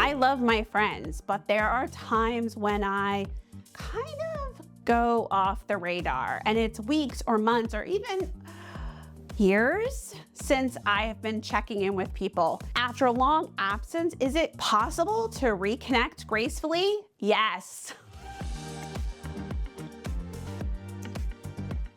I love my friends, but there are times when I kind of go off the radar, and it's weeks or months or even years since I have been checking in with people. After a long absence, is it possible to reconnect gracefully? Yes.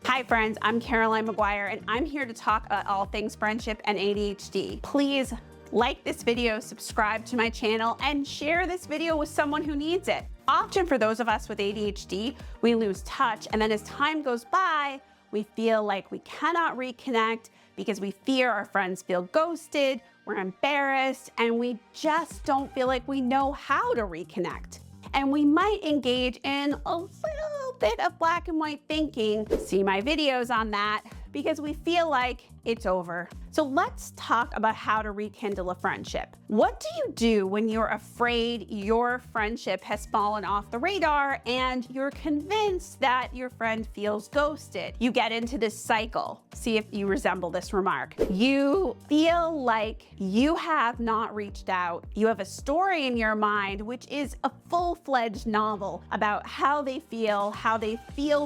Hi friends, I'm Caroline Maguire, and I'm here to talk about all things friendship and ADHD. Please like this video, subscribe to my channel, and share this video with someone who needs it. Often for those of us with ADHD, we lose touch, and then as time goes by, we feel like we cannot reconnect because we fear our friends feel ghosted, we're embarrassed, and we just don't feel like we know how to reconnect. And we might engage in a little bit of black and white thinking, see my videos on that, because we feel like it's over. So let's talk about how to rekindle a friendship. What do you do when you're afraid your friendship has fallen off the radar and you're convinced that your friend feels ghosted? You get into this cycle. See if you resemble this remark. You feel like you have not reached out. You have a story in your mind, which is a full-fledged novel about how they feel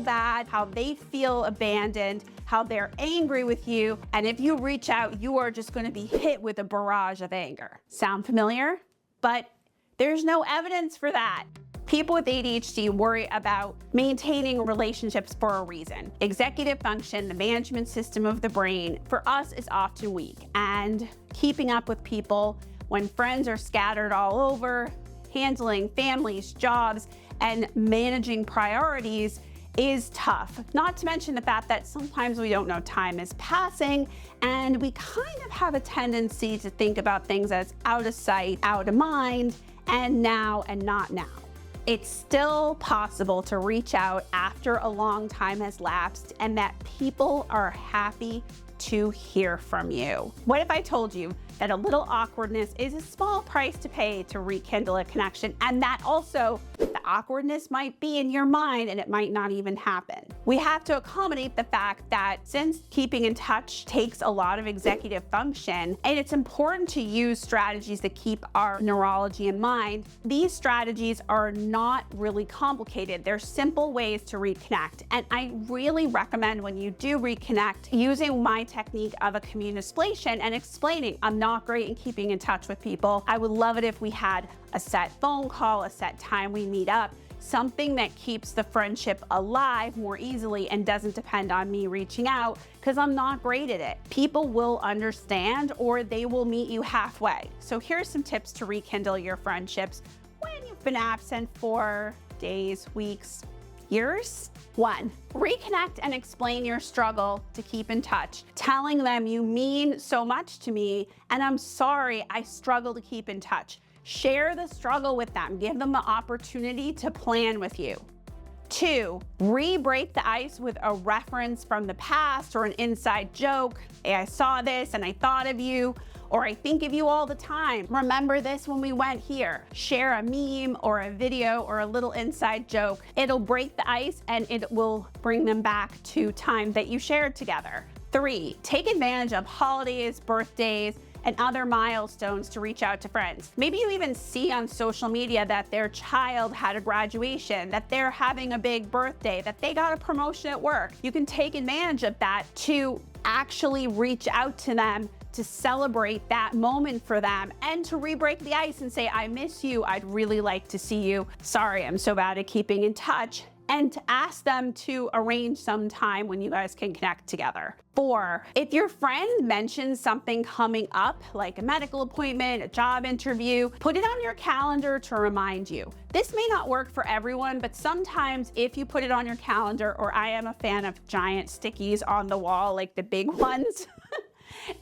bad, how they feel abandoned, how they're angry with you, and if you reach out, you are just going to be hit with a barrage of anger. Sound familiar? But there's no evidence for that. People with ADHD worry about maintaining relationships for a reason. Executive function, the management system of the brain, for us is often weak, and keeping up with people when friends are scattered all over, handling families, jobs, and managing priorities is tough. Not to mention the fact that sometimes we don't know time is passing, and we kind of have a tendency to think about things as out of sight, out of mind, and now and not now. It's still possible to reach out after a long time has lapsed and that people are happy to hear from you. What if I told you that a little awkwardness is a small price to pay to rekindle a connection, and that also the awkwardness might be in your mind and it might not even happen? We have to accommodate the fact that since keeping in touch takes a lot of executive function, and it's important to use strategies that keep our neurology in mind, these strategies are not really complicated. They're simple ways to reconnect. And I really recommend when you do reconnect, using my technique of a communication and explaining, I'm not great in keeping in touch with people. I would love it if we had a set phone call, a set time we meet up, something that keeps the friendship alive more easily and doesn't depend on me reaching out because I'm not great at it. People will understand, or they will meet you halfway. So here's some tips to rekindle your friendships when you've been absent for days, weeks, years. 1, reconnect and explain your struggle to keep in touch, telling them you mean so much to me and I'm sorry I struggle to keep in touch. Share the struggle with them. Give them the opportunity to plan with you. 2, re-break the ice with a reference from the past or an inside joke. Hey, I saw this and I thought of you, or I think of you all the time. Remember this when we went here. Share a meme or a video or a little inside joke. It'll break the ice and it will bring them back to time that you shared together. 3, take advantage of holidays, birthdays, and other milestones to reach out to friends. Maybe you even see on social media that their child had a graduation, that they're having a big birthday, that they got a promotion at work. You can take advantage of that to actually reach out to them, to celebrate that moment for them, and to re-break the ice and say, I miss you, I'd really like to see you. Sorry, I'm so bad at keeping in touch. And to ask them to arrange some time when you guys can connect together. 4, if your friend mentions something coming up, like a medical appointment, a job interview, put it on your calendar to remind you. This may not work for everyone, but sometimes if you put it on your calendar, or I am a fan of giant stickies on the wall, like the big ones,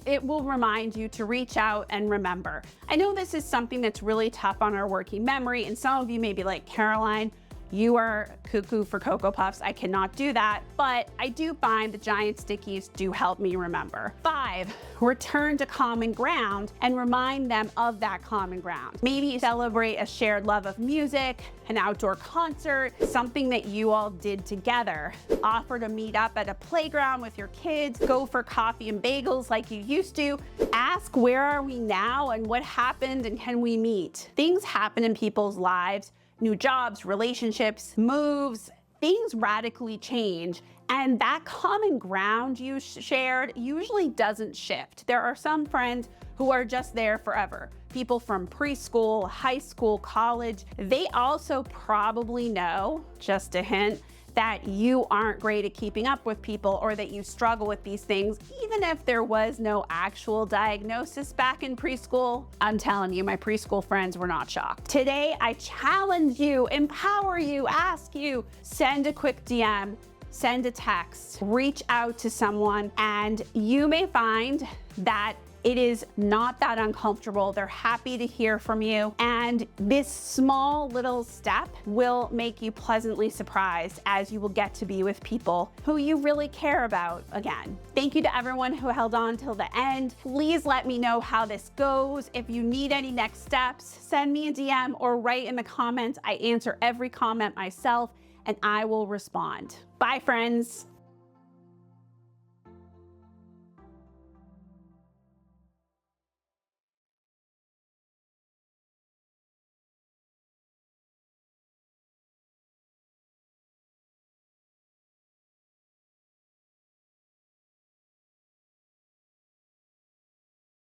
it will remind you to reach out and remember. I know this is something that's really tough on our working memory, and some of you may be like, Caroline, You are cuckoo for Cocoa Puffs. I cannot do that, but I do find the giant stickies do help me remember. 5, return to common ground and remind them of that common ground. Maybe celebrate a shared love of music, an outdoor concert, something that you all did together. Offer to meet up at a playground with your kids, go for coffee and bagels like you used to. Ask, where are we now and what happened and can we meet? Things happen in people's lives, new jobs, relationships, moves, things radically change. And that common ground you shared usually doesn't shift. There are some friends who are just there forever. People from preschool, high school, college, they also probably know, just a hint, that you aren't great at keeping up with people or that you struggle with these things, even if there was no actual diagnosis back in preschool. I'm telling you, my preschool friends were not shocked. Today, I challenge you, empower you, ask you, send a quick DM, send a text, reach out to someone, and you may find that it is not that uncomfortable. They're happy to hear from you. And this small little step will make you pleasantly surprised as you will get to be with people who you really care about again. Thank you to everyone who held on till the end. Please let me know how this goes. If you need any next steps, send me a DM or write in the comments. I answer every comment myself and I will respond. Bye, friends.